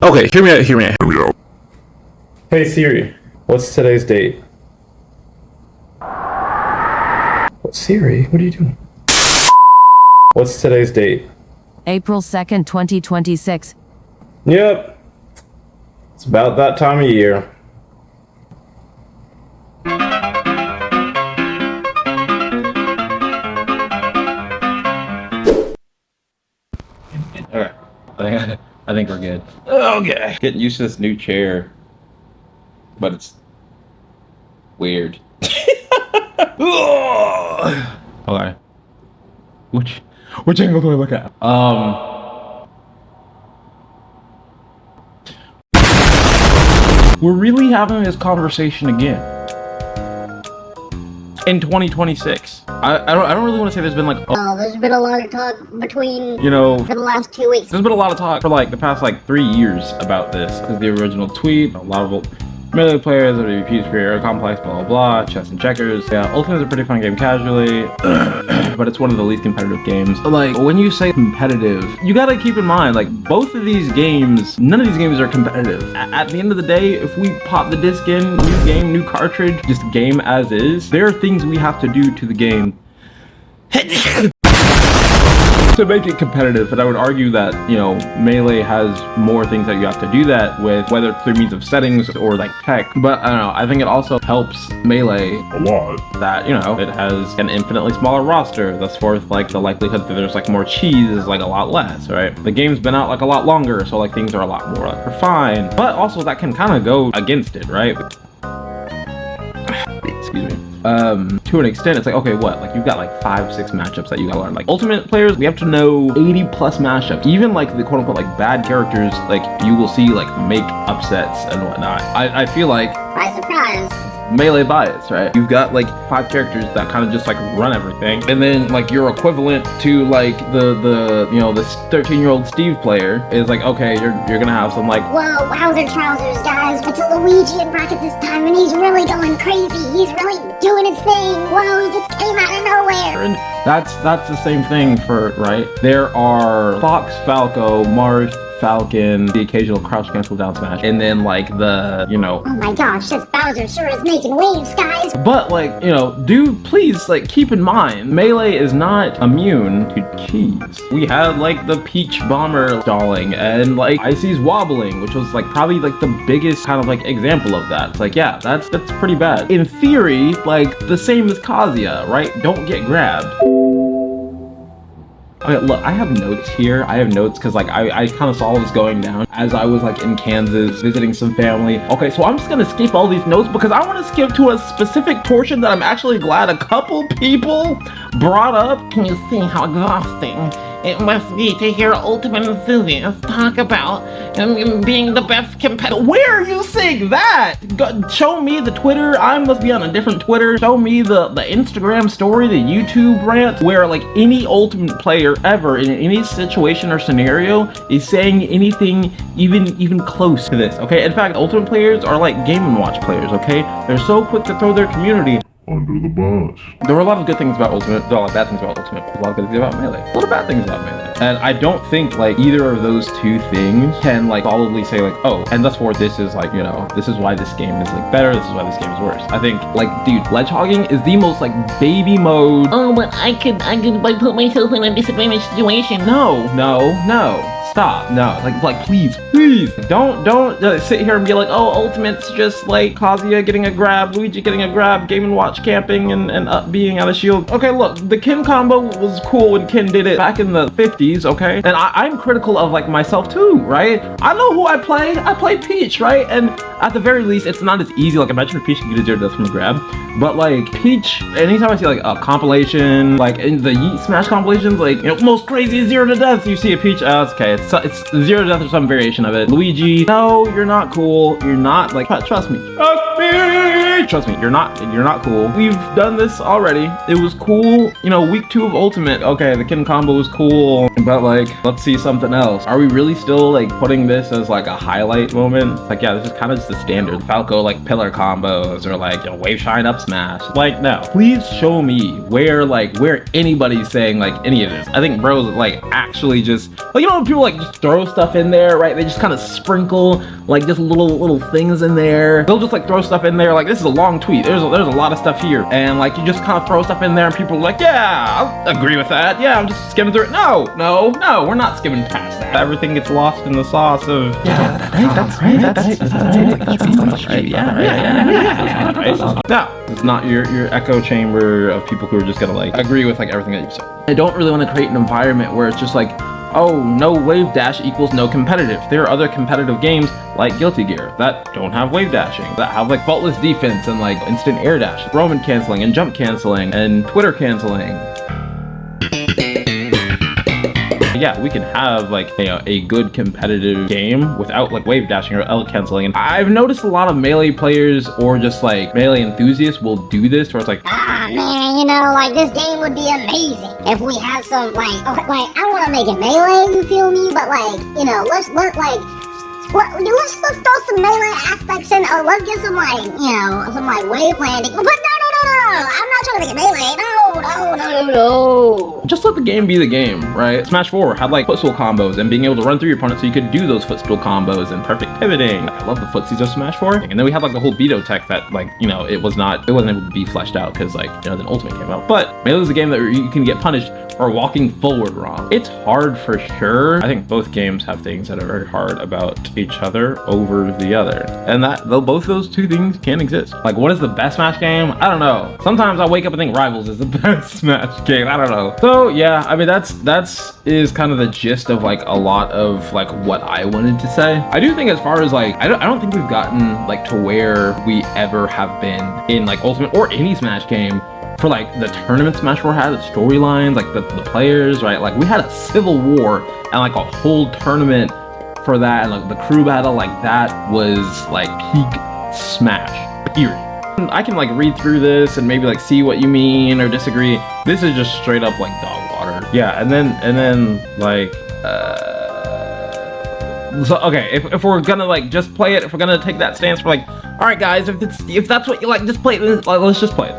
Okay, hear me out, hear me out. Here we go. Hey Siri, what's today's date? What, Siri, what are you doing? What's today's date? April 2nd, 2026. Yep. It's about that time of year. Okay, I think we're good. Okay. Getting used to this new chair, but it's weird. Okay. Which angle do I look at? We're really having this conversation again in 2026 I don't really want to say there's been like there's been a lot of talk between, you know, for the last 2 weeks. there's been a lot of talk for like the past like 3 years about this, because the original tweet, a lot of melee players, WP superior, complex, blah blah blah, chess and checkers. Yeah, Ultimate is a pretty fun game casually, but it's one of the least competitive games. Like, when you say competitive, you gotta keep in mind, like, both of these games, none of these games are competitive. At the end of the day, if we pop the disc in, new game, new cartridge, just game as is, there are things we have to do to the game to make it competitive. And I would argue that, you know, Melee has more things that you have to do that with, whether it's through means of settings or like tech. But I don't know, I think it also helps Melee A lot. that, you know, it has an infinitely smaller roster. Thus forth, like, the likelihood that there's like more cheese is like a lot less, right? The game's been out like a lot longer, so like things are a lot more like refined. But also that can kind of go against it, right? Excuse me. To an extent, it's like, okay, what? Like, you've got like 5-6 matchups that you gotta learn. Like, Ultimate players, we have to know 80 plus matchups. Even like the quote unquote like bad characters, like, you will see like make upsets and whatnot. I feel like By surprise. Melee bias, right? You've got like 5 characters that kind of just like run everything, and then like your equivalent to like the you know, this 13-year-old Steve player is like, okay, you're gonna have some like, Whoa, wowzer trousers, guys. It's a Luigi in brackets this time, and he's really going crazy. He's really doing his thing. Whoa, he just came out of nowhere. and that's the same thing for, right? There are Fox, Falco, Marth, Falcon, the occasional crouch cancel down smash, and then like the, you know, Oh my gosh, this Bowser sure is making waves, guys. but like, you know, dude, please, like, keep in mind, Melee is not immune to cheese. We had like the Peach Bomber stalling and like Icy's wobbling, which was like probably like the biggest kind of like example of that. It's like, yeah, that's pretty bad. In theory, like the same as Kazuya, right? Don't get grabbed. Okay, look, I have notes here. I have notes because like I kind of saw what was going down as I was like in Kansas visiting some family. Okay, so I'm just gonna skip all these notes because I want to skip to a specific portion that I'm actually glad a couple people brought up. Can you see how exhausting it must be to hear ultimate enthusiasts talk about being the best competitor? Where are you seeing that? Show me the Twitter. I must be on a different Twitter. Show me the Instagram story, the YouTube rant, where like any Ultimate player ever in any situation or scenario is saying anything even close to this. Okay, in fact, Ultimate players are like Game & Watch players. Okay, they're so quick to throw their community Under the bus. There were a lot of good things about Ultimate, there were a lot of bad things about Ultimate, a lot of good things about Melee, a lot of bad things about Melee. And I don't think like either of those two things can like solidly say like, oh, and thus forth, this is like, you know, this is why this game is like better, this is why this game is worse. I think like, dude, ledgehogging is the most like baby mode. Oh, but I could like put myself in a disadvantaged situation. No. Stop. No, like please. Don't sit here and be like, oh, Ultimate's just like Kazuya getting a grab, Luigi getting a grab, Game & Watch camping and up being out of shield. Okay, look, the Ken combo was cool when Ken did it back in the 50s, okay? And I'm critical of like myself too, right? I know who I play Peach, right? And at the very least, it's not as easy. Like, imagine if Peach could get a 0 death from a grab. But like Peach, anytime I see like a compilation, like in the Yeet Smash compilations, like, you know, most crazy 0 to death, you see a Peach, it's okay, it's 0 to death or some variation of it. Luigi, no, you're not cool. You're not, like, trust me, you're not cool. We've done this already. It was cool, you know, week 2 of Ultimate. Okay, the Ken combo was cool, but like, let's see something else. Are we really still like putting this as like a highlight moment? It's like, yeah, this is kind of just the standard Falco like pillar combos or like, you know, wave shine up smash. Like, no, please show me where anybody's saying like any of this. I think bros like actually just, like, you know, people people like just throw stuff in there, right? They just kind of sprinkle like just little things in there. They'll just like throw stuff in there. Like, this is a long tweet. There's a lot of stuff here, and like you just kind of throw stuff in there, and people are like, yeah, I'll agree with that. Yeah, I'm just skimming through it. No, we're not skimming past that. Everything gets lost in the sauce of that's right. Yeah. No, it's not your echo chamber of people who are just gonna like agree with like everything that you say. I don't really want to create an environment where it's just like, oh, no wave dash equals no competitive. There are other competitive games like Guilty Gear that don't have wave dashing, that have like faultless defense and like instant air dash, Roman canceling and jump canceling and Twitter canceling. Yeah, we can have like a good competitive game without like wave dashing or L canceling. And I've noticed a lot of Melee players or just like Melee enthusiasts will do this where it's like, ah man, you know, like this game would be amazing if we had some like I want to make it Melee, you feel me? But like, you know, let's throw some Melee aspects in, or let's get some like, you know, some like wave landing. But no, I'm not trying to make it Melee. No. Just let the game be the game, right? Smash 4 had like footstool combos and being able to run through your opponent so you could do those footstool combos and perfect pivoting. I love the footsies of Smash 4. And then we had like the whole Beto tech that like, you know, it wasn't able to be fleshed out because like, you know, then Ultimate came out. But Melee is a game that you can get punished for walking forward wrong. It's hard for sure. I think both games have things that are very hard about each other over the other. And that both those two things can exist. Like, what is the best Smash game? I don't know. Sometimes I wake up and think Rivals is the best Smash game. I don't know. So yeah, I mean that's is kind of the gist of like a lot of like what I wanted to say. I do think as far as like I don't think we've gotten like to where we ever have been in like Ultimate or any Smash game for like the tournament Smash 4 had, the storylines, like the players, right? Like we had a civil war and like a whole tournament for that, and like the crew battle, like that was like peak Smash, period. I can like read through this and maybe like see what you mean or disagree. This is just straight up like dog water. Yeah, and then like so okay, if we're gonna like just play it, if we're gonna take that stance, we're like, all right guys, if that's what you like, just play it. Let's just play it.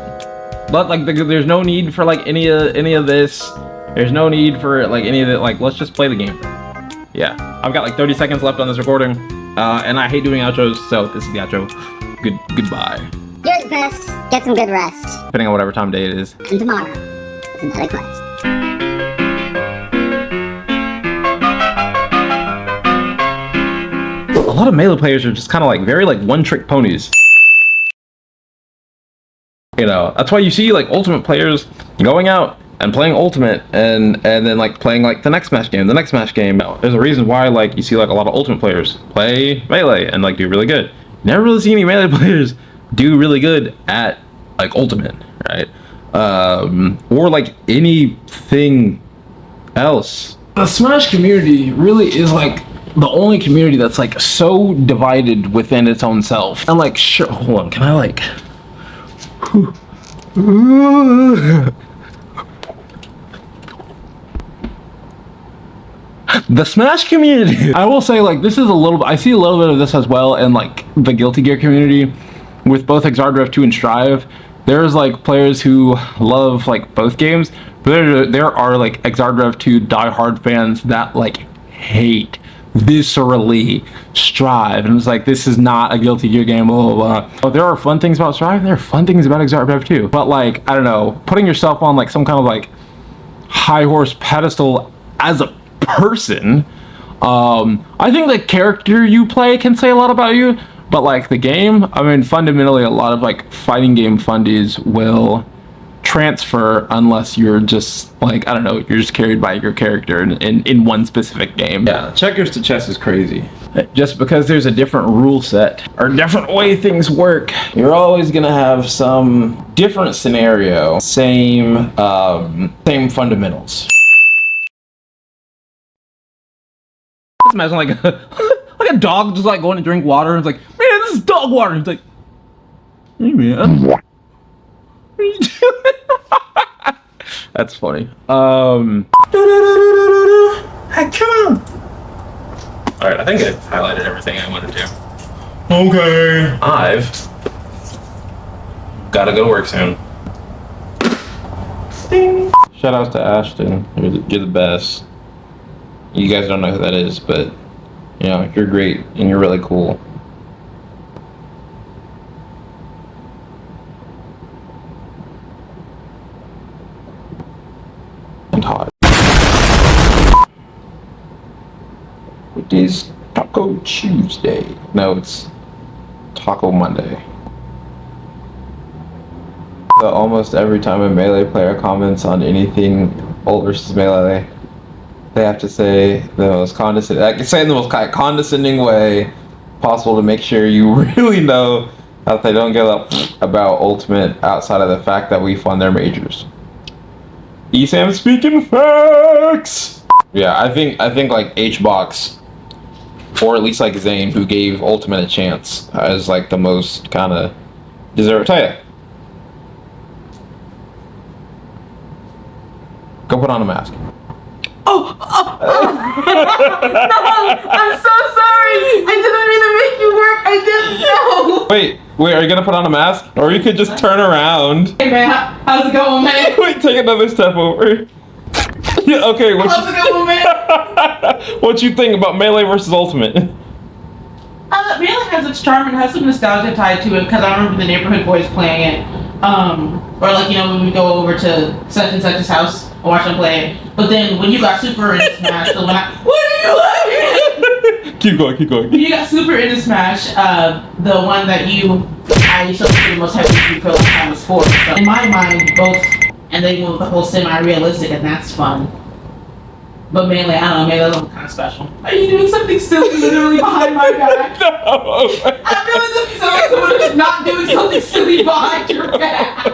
But like there's no need for like any of this. There's no need for like any of it. Like, let's just play the game. Yeah, I've got like 30 seconds left on this recording, and I hate doing outros, so this is the outro. Goodbye. You're the best. Get some good rest. Depending on whatever time of day it is. And tomorrow is another quest. A lot of Melee players are just kind of like very like one-trick ponies. You know, that's why you see like Ultimate players going out and playing Ultimate and then like playing like the next Smash game. There's a reason why like you see like a lot of Ultimate players play Melee and like do really good. You never really see any Melee players do really good at like Ultimate, right? Or like anything else. The Smash community really is like the only community that's like so divided within its own self. And like, sure, hold on, can I like the Smash community. I will say like this is I see a little bit of this as well in like the Guilty Gear community with both Exardraft 2 and Strive. There's like players who love like both games, but there are like Exardraft 2 diehard fans that like hate viscerally Strive, and it's like, this is not a Guilty Gear game, blah blah blah. But there are fun things about Strive, and there are fun things about Exardraft 2. But like, I don't know, putting yourself on like some kind of like high horse pedestal as a person, I think the character you play can say a lot about you, but like the game, I mean, fundamentally a lot of like fighting game fundies will transfer unless you're just like, I don't know, you're just carried by your character in one specific game. Yeah, checkers to chess is crazy. Just because there's a different rule set or different way things work, you're always gonna have some different scenario, same fundamentals. Just imagine like like a dog just like going to drink water and it's like, man, this is dog water. And it's like, hey man, what are you doing? That's funny. Hey, come on. All right, I think I highlighted everything I wanted to. Okay. I've gotta go to work soon. Ding. Shout outs to Ashton. You're the best. You guys don't know who that is, but you know, you're great and you're really cool. And hot. It is Taco Tuesday. No, it's Taco Monday. So almost every time a Melee player comments on anything Ult versus Melee, they have to say the most condescending, I can say in the most condescending way possible to make sure you really know that they don't give up about Ultimate outside of the fact that we fund their majors. ESAM speaking facts! Yeah, I think like HBox, or at least like Zane, who gave Ultimate a chance, as like the most kind of deserve. Tell ya. Go put on a mask. No, I'm so sorry. I didn't mean to make you work. I didn't know. Wait, are you gonna put on a mask? Or you could just turn around. Hey man, how's it going, man? Wait, take another step over. Yeah, okay, How's it going, man? what you think about Melee versus Ultimate? Melee has its charm and has some nostalgia tied to it because I remember the neighborhood boys playing it. Or like, you know, when we go over to such and such's house and watch them play it. But then when you got super into Smash, so when what are you laughing at? Keep going. When you got super into Smash, the one that I used to play the most heavily for a long time was 4. So in my mind, both, and they move the whole semi-realistic, and that's fun. But Melee, I don't know, Melee looks kind of special. Are you doing something silly literally behind my back? No! I feel like this is like someone who's not doing something silly behind your back.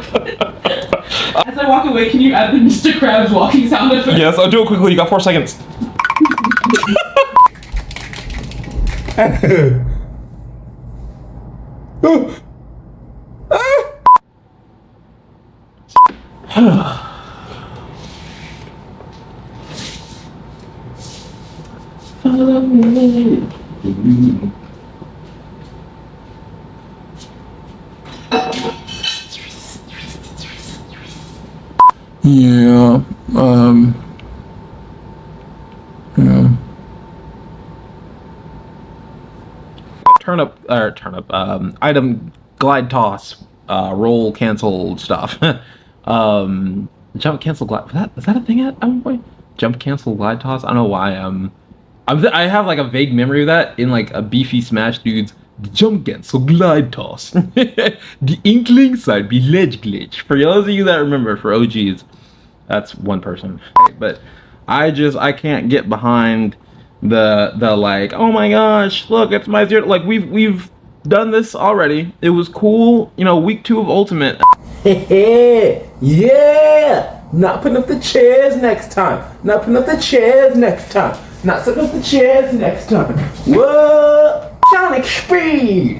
As I walk away, can you add the Mr. Krabs walking sound effect? Yes, I'll do it quickly. You got 4 seconds. Follow me. Yeah, yeah. Item glide toss, roll cancel stuff. Jump cancel glide, is that a thing at one point? Jump cancel glide toss? I don't know why, I have like a vague memory of that in like a beefy Smash dude's jump cancel glide toss. The inkling side be ledge glitch. For those of you that remember, for OGs, that's one person. But I can't get behind the like, oh my gosh, look, it's my 0. Like we've done this already. It was cool, you know, week 2 of Ultimate. Yeah! Not putting up the chairs next time. Not putting up the chairs next time. Not setting up the chairs next time. What? Sonic speed!